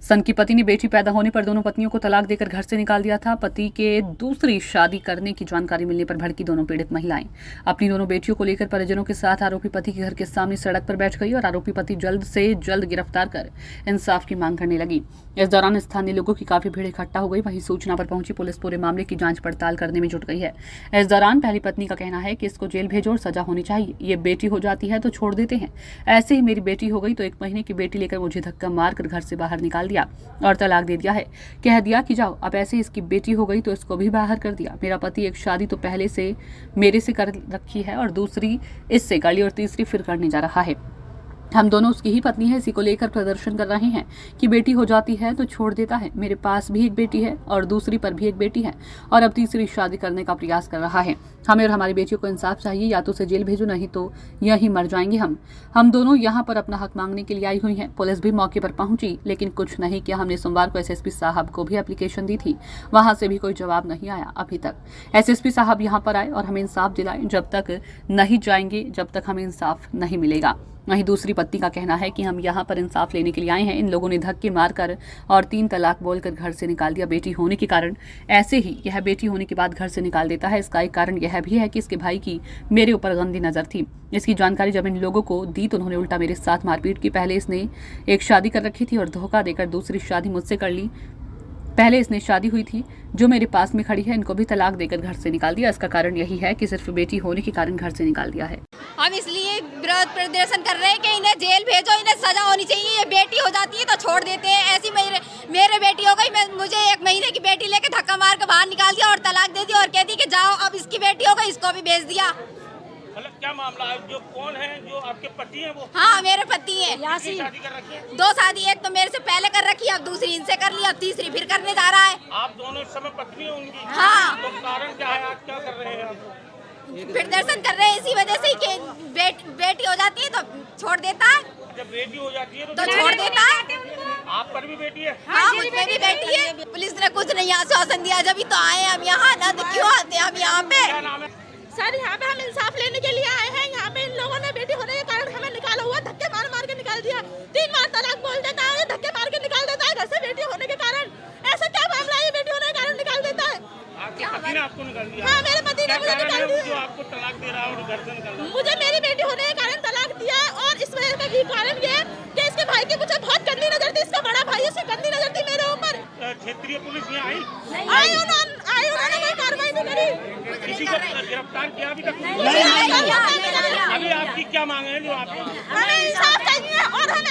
सन की पति ने बेटी पैदा होने पर दोनों पत्नियों को तलाक देकर घर से निकाल दिया था। पति के दूसरी शादी करने की जानकारी मिलने पर भड़की दोनों पीड़ित महिलाएं अपनी दोनों बेटियों को लेकर परिजनों के साथ आरोपी पति के घर के सामने सड़क पर बैठ गई और आरोपी पति जल्द से जल्द गिरफ्तार कर इंसाफ की मांग करने लगी। इस दौरान स्थानीय लोगों की काफी भीड़ इकट्ठा हो गई। वहीं सूचना पर पहुंची पुलिस पूरे मामले की जांच पड़ताल करने में जुट गई है। इस दौरान पहली पत्नी का कहना है कि इसको जेल भेजो और सजा होनी चाहिए। ये बेटी हो जाती है तो छोड़ देते हैं, ऐसे ही मेरी बेटी हो गई तो 1 महीने की बेटी लेकर मुझे धक्का मारकर घर से बाहर निकाल दिया और तलाक दे दिया है। कह दिया कि जाओ। अब ऐसे इसकी बेटी हो गई तो इसको भी बाहर कर दिया। मेरा पति एक शादी तो पहले से मेरे से कर रखी है और दूसरी इससे कर ली और तीसरी फिर करने जा रहा है। हम दोनों उसकी ही पत्नी है। इसी को लेकर प्रदर्शन कर रहे हैं कि बेटी हो जाती है तो छोड़ देता है। मेरे पास भी एक बेटी है और दूसरी पर भी एक बेटी है और अब तीसरी शादी करने का प्रयास कर रहा है। हमें और हमारी बेटियों को इंसाफ चाहिए, या तो उसे जेल भेजो नहीं तो यहीं मर जाएंगे हम दोनों यहाँ पर अपना हक मांगने के लिए आई हुई हैं। पुलिस भी मौके पर पहुंची लेकिन कुछ नहीं किया। हमने सोमवार को एसएसपी साहब को भी एप्लीकेशन दी थी, वहां से भी कोई जवाब नहीं आया अभी तक। एसएसपी साहब यहाँ पर आए और हमें इंसाफ दिलाए। जब तक नहीं जाएंगे जब तक हमें इंसाफ नहीं मिलेगा। वहीं दूसरी पत्नी का कहना है कि हम यहाँ पर इंसाफ लेने के लिए आए हैं। इन लोगों ने धक्के मारकर और 3 तलाक बोलकर घर से निकाल दिया। बेटी होने के कारण ऐसे ही यह बेटी होने के बाद घर से निकाल देता है। इसका एक कारण यह भी है कि इसके भाई की मेरे ऊपर गंदी नजर थी। इसकी जानकारी जब इन लोगों को दी तो उन्होंने उल्टा मेरे साथ मारपीट की। पहले इसने एक शादी कर रखी थी और धोखा देकर दूसरी शादी मुझसे कर ली। पहले इसने शादी हुई थी जो मेरे पास में खड़ी है, इनको भी तलाक देकर घर से निकाल दिया। इसका कारण यही है कि सिर्फ बेटी होने के कारण घर से निकाल दिया है। हम इसलिए विरोध प्रदर्शन कर रहे हैं कि इन्हें जेल भेजो, इन्हें सजा होनी चाहिए। ये बेटी हो जाती है तो छोड़ देते हैं। ऐसी मेरे बेटी हो गई, मुझे 1 महीने की बेटी लेके धक्का मार के बाहर निकाल दिया और तलाक दे दी और कह दी कि जाओ। अब इसकी बेटी हो गई, इसको भी भेज दिया। क्या मामला है? जो कौन है जो आपके पति हैं वो? हाँ, मेरे पति हैं। शादी कर रखी है? 2 शादी, एक तो मेरे से पहले कर रखी है, अब दूसरी इनसे कर ली, अब तीसरी फिर करने जा रहा है। आप दोनों इस समय पत्नी हैं उनकी? हाँ। तो कारण क्या है? आज क्या कर रहे हैं आप? प्रदर्शन कर रहे हैं इसी वजह से कि बेटी हो जाती है तो छोड़ देता है। जब बेटी हो जाती है तो छोड़ देता है। आप पर भी बेटी है? हाँ, मुझ पे भी बेटी है। पुलिस ने कुछ नहीं आश्वासन दिया, जब तो आए हम यहाँ, ना तो क्यों आते हम यहाँ पे? क्या नाम है? सर, यहाँ पे हम इंसाफ लेने के लिए आए हैं। यहाँ पे इन लोगों ने बेटी होने के कारण हमें निकाला हुआ, धक्के मार मार के निकाल दिया। 3 बार तलाक बोल देता है, धक्के मार के निकाल देता है घर से बेटी होने के कारण। ऐसा क्या मामला है? बेटी होने के कारण निकाल देता है। आपके पति ने आपको निकाल दिया? हाँ, मेरे पति ने मुझे निकाल दिया। जो आपको तलाक दे रहा है और घर से निकाल दिया? मुझे मेरी बेटी होने के कारण तलाक दिया और इस वजह का भी कारण ये कि इसके भाई की मुझे बहुत गंदी नजर थी। इसका बड़ा भाई, उससे गंदी नजर थी मेरे ऊपर। क्षेत्रीय पुलिस यहाँ आई? उन्होंने कोई कार्रवाई नहीं करी। किसी को गिरफ्तार किया अभी तक? नहीं। अभी आपकी क्या मांग है जो आप? हमें इंसाफ चाहिए और हमें